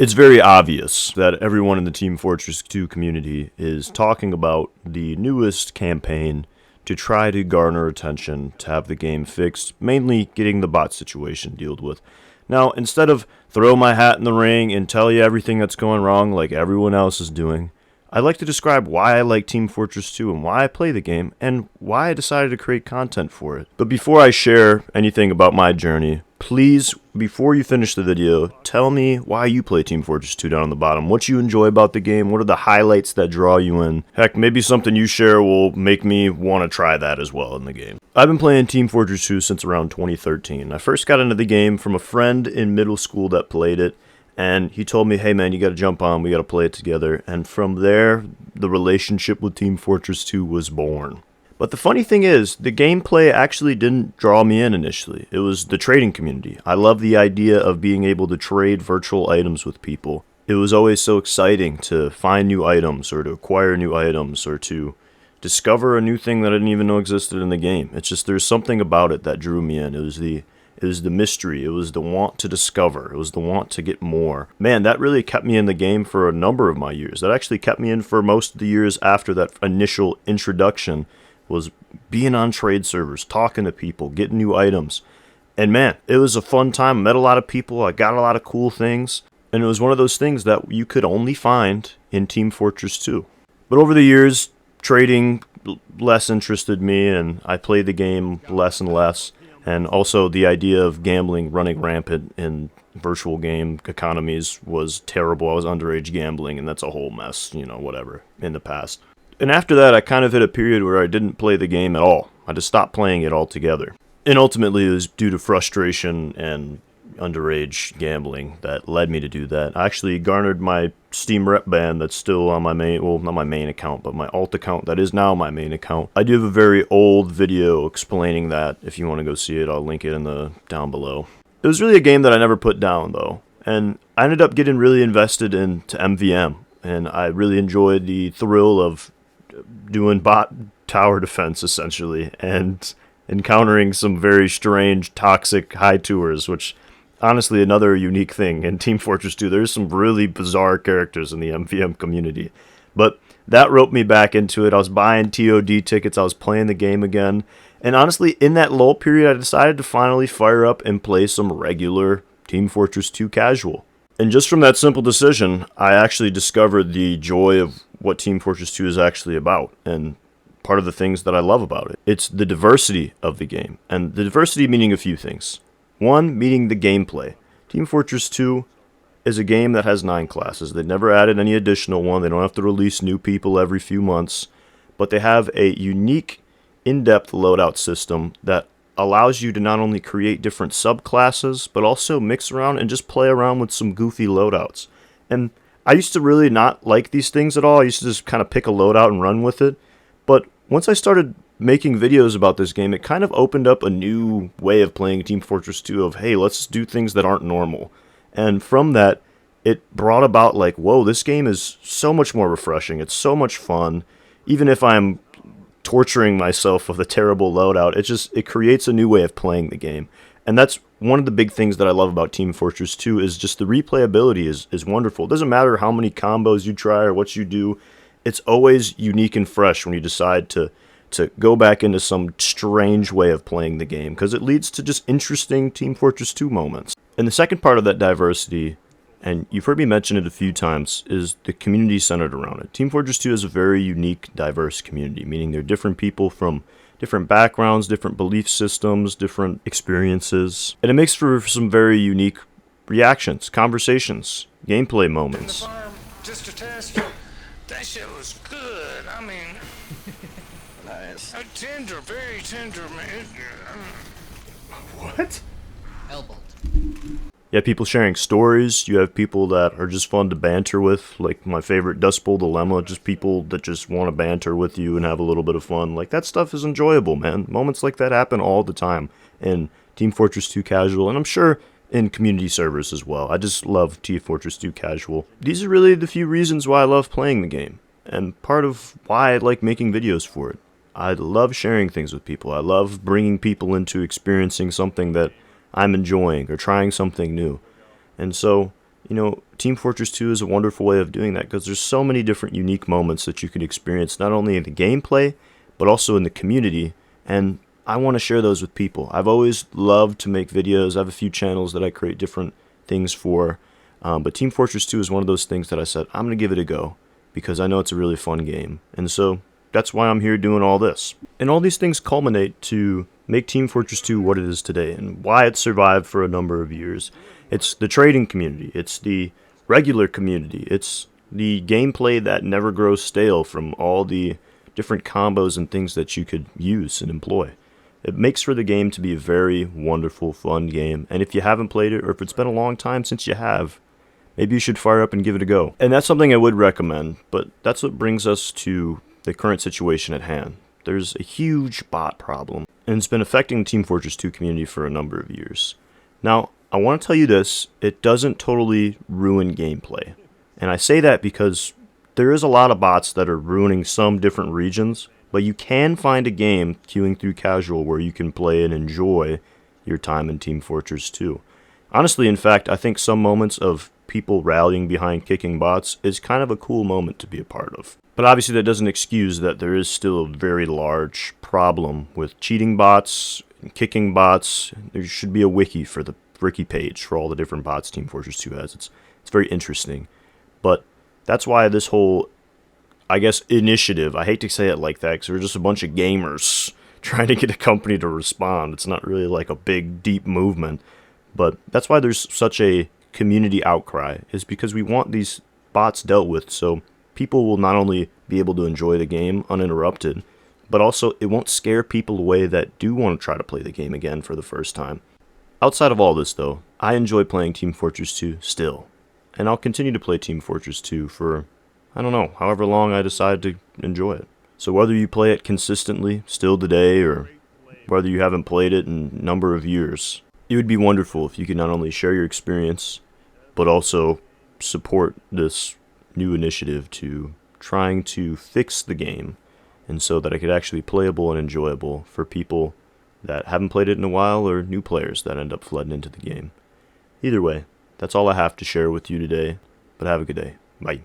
It's very obvious that everyone in the Team Fortress 2 community is talking about the newest campaign to try to garner attention to have the game fixed, mainly getting the bot situation dealt with. Now, instead of throw my hat in the ring and tell you everything that's going wrong like everyone else is doing, I'd like to describe why I like Team Fortress 2 and why I play the game and why I decided to create content for it. But before I share anything about my journey, please, before you finish the video, tell me why you play Team Fortress 2 down on the bottom. What you enjoy about the game, what are the highlights that draw you in. Heck, maybe something you share will make me want to try that as well in the game. I've been playing Team Fortress 2 since around 2013. I first got into the game from a friend in middle school that played it. And he told me, hey man, you got to jump on, we got to play it together. And from there, the relationship with Team Fortress 2 was born. But the funny thing is, the gameplay actually didn't draw me in initially. It was the trading community. I love the idea of being able to trade virtual items with people. It was always so exciting to find new items or to acquire new items or to discover a new thing that I didn't even know existed in the game. It's just there's something about it that drew me in. It was the mystery. It was the want to discover. It was the want to get more. Man, that really kept me in the game for a number of my years. That actually kept me in for most of the years after that initial introduction, was being on trade servers, talking to people, getting new items. And man, it was a fun time. I met a lot of people. I got a lot of cool things. And it was one of those things that you could only find in Team Fortress 2. But over the years, trading less interested me, and I played the game less and less. And also the idea of gambling running rampant in virtual game economies was terrible. I was underage gambling, and that's a whole mess, whatever, in the past. And after that, I kind of hit a period where I didn't play the game at all. I just stopped playing it altogether. And ultimately, it was due to frustration and underage gambling that led me to do that. I actually garnered my Steam rep ban that's still on my main, well, not my main account, but my alt account that is now my main account. I do have a very old video explaining that. If you want to go see it, I'll link it in the down below. It was really a game that I never put down, though. And I ended up getting really invested into MVM. And I really enjoyed the thrill of doing bot tower defense, essentially, and encountering some very strange, toxic high tours, which honestly another unique thing in Team Fortress 2. There's some really bizarre characters in the MVM community. But that roped me back into it. I was buying TOD tickets, I was playing the game again, and honestly, in that lull period, I decided to finally fire up and play some regular Team Fortress 2 casual. And just from that simple decision, I actually discovered the joy of what Team Fortress 2 is actually about, and part of the things that I love about it. It's the diversity of the game, and the diversity meaning a few things. One, meaning the gameplay. Team Fortress 2 is a game that has 9 classes. They never added any additional one. They don't have to release new people every few months, but they have a unique, in-depth loadout system that allows you to not only create different subclasses, but also mix around and just play around with some goofy loadouts. And I used to really not like these things at all. I used to just kind of pick a loadout and run with it. But once I started making videos about this game, it kind of opened up a new way of playing Team Fortress 2 of, hey, let's do things that aren't normal. And from that, it brought about like, whoa, this game is so much more refreshing. It's so much fun. Even if I'm torturing myself with a terrible loadout, it creates a new way of playing the game. And that's one of the big things that I love about Team Fortress 2 is just the replayability is wonderful. It doesn't matter how many combos you try or what you do. It's always unique and fresh when you decide to go back into some strange way of playing the game, because it leads to just interesting Team Fortress 2 moments. And the second part of that diversity, and you've heard me mention it a few times, is the community centered around it. Team Fortress 2 is a very unique, diverse community, meaning they're different people from different backgrounds, different belief systems, different experiences. And it makes for some very unique reactions, conversations, gameplay moments. Just to test. That shit was good. I mean, nice. Tender, very tender, man. What? Elbowed. You have people sharing stories. You have people that are just fun to banter with, like my favorite Dust Bowl Dilemma, just people that just want to banter with you and have a little bit of fun. Like, that stuff is enjoyable, man. Moments like that happen all the time in Team Fortress 2 Casual, and I'm sure in community servers as well. I just love Team Fortress 2 Casual. These are really the few reasons why I love playing the game, and part of why I like making videos for it. I love sharing things with people. I love bringing people into experiencing something that I'm enjoying or trying something new. And so, Team Fortress 2 is a wonderful way of doing that because there's so many different unique moments that you could experience, not only in the gameplay, but also in the community, and I want to share those with people. I've always loved to make videos. I have a few channels that I create different things for, but Team Fortress 2 is one of those things that I said, I'm going to give it a go, because I know it's a really fun game, and so that's why I'm here doing all this. And all these things culminate to make Team Fortress 2 what it is today, and why it's survived for a number of years. It's the trading community, it's the regular community, it's the gameplay that never grows stale from all the different combos and things that you could use and employ. It makes for the game to be a very wonderful, fun game, and if you haven't played it, or if it's been a long time since you have, maybe you should fire up and give it a go. And that's something I would recommend, but that's what brings us to the current situation at hand. There's a huge bot problem, and it's been affecting the Team Fortress 2 community for a number of years. Now, I want to tell you this, it doesn't totally ruin gameplay. And I say that because there is a lot of bots that are ruining some different regions, but you can find a game queuing through casual where you can play and enjoy your time in Team Fortress 2. Honestly, in fact, I think some moments of people rallying behind kicking bots is kind of a cool moment to be a part of. But obviously that doesn't excuse that there is still a very large problem with cheating bots and kicking bots. There should be a wiki for the wiki page for all the different bots Team Fortress 2 has. It's very interesting. But that's why this whole, I guess, initiative, I hate to say it like that because we're just a bunch of gamers trying to get a company to respond. It's not really like a big, deep movement. But that's why there's such a community outcry, is because we want these bots dealt with so people will not only be able to enjoy the game uninterrupted, but also it won't scare people away that do want to try to play the game again for the first time. Outside of all this though, I enjoy playing Team Fortress 2 still, and I'll continue to play Team Fortress 2 for, I don't know, however long I decide to enjoy it. So whether you play it consistently still today, or whether you haven't played it in a number of years, it would be wonderful if you could not only share your experience, but also support this new initiative to trying to fix the game, and so that it could actually be playable and enjoyable for people that haven't played it in a while, or new players that end up flooding into the game. Either way, that's all I have to share with you today, but have a good day. Bye.